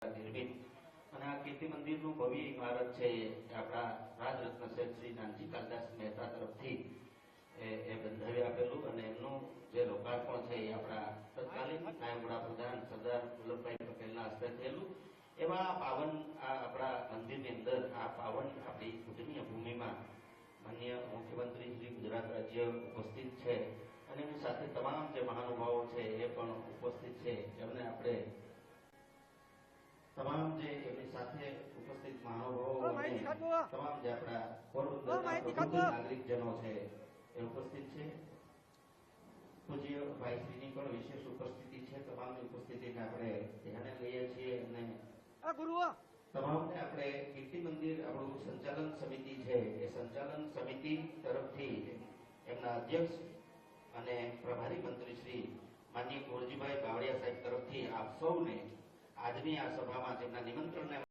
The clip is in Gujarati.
નિર્મિત અને આ કીર્તિ મંદિરનું ભવ્ય ઇમારત છે આપણા રાજરત્ન શ્રી નાનજી કાલદાસ મહેતા તરફથી એ બંધાવી આપેલું અને એમનું જે લોકાર્પણ છે એ આપણા તત્કાલીન નાયબ વડાપ્રધાન સરદાર વલ્લભભાઈ પટેલના હસ્તે થયેલું એવા પાવન આપણા મંદિરની અંદર આ પાવન આપણી પૂજનીય ભૂમિમાં માન્ય મુખ્યમંત્રી શ્રી ગુજરાત રાજ્ય ઉપસ્થિત છે અને એની સાથે તમામ જે મહાનુભાવો છે એ પણ ઉપસ્થિત છે એમને આપણે તમામ જે એમની સાથે ઉપસ્થિત મહાનુભાવો અને તમામ જે આપણા પોરબંદરના નાગરિકજનો છે એ ઉપસ્થિત છે પૂજ્ય ભાઈશ્રીની પણ વિશેષ ઉપસ્થિતિ છે તમામની ઉપસ્થિતિને આપણે ધ્યાને લઈએ છીએ અને તમામને આપણે કીર્તિ મંદિર આપણું સંચાલન સમિતિ છે એ સંચાલન સમિતિ તરફથી એમના અધ્યક્ષ અને પ્રભારી મંત્રી શ્રી માનનીય કુંવરજીભાઈ બાવળિયા સાહેબ તરફથી આપ સૌને આજની આ સભામાં જેમના નિમંત્રણને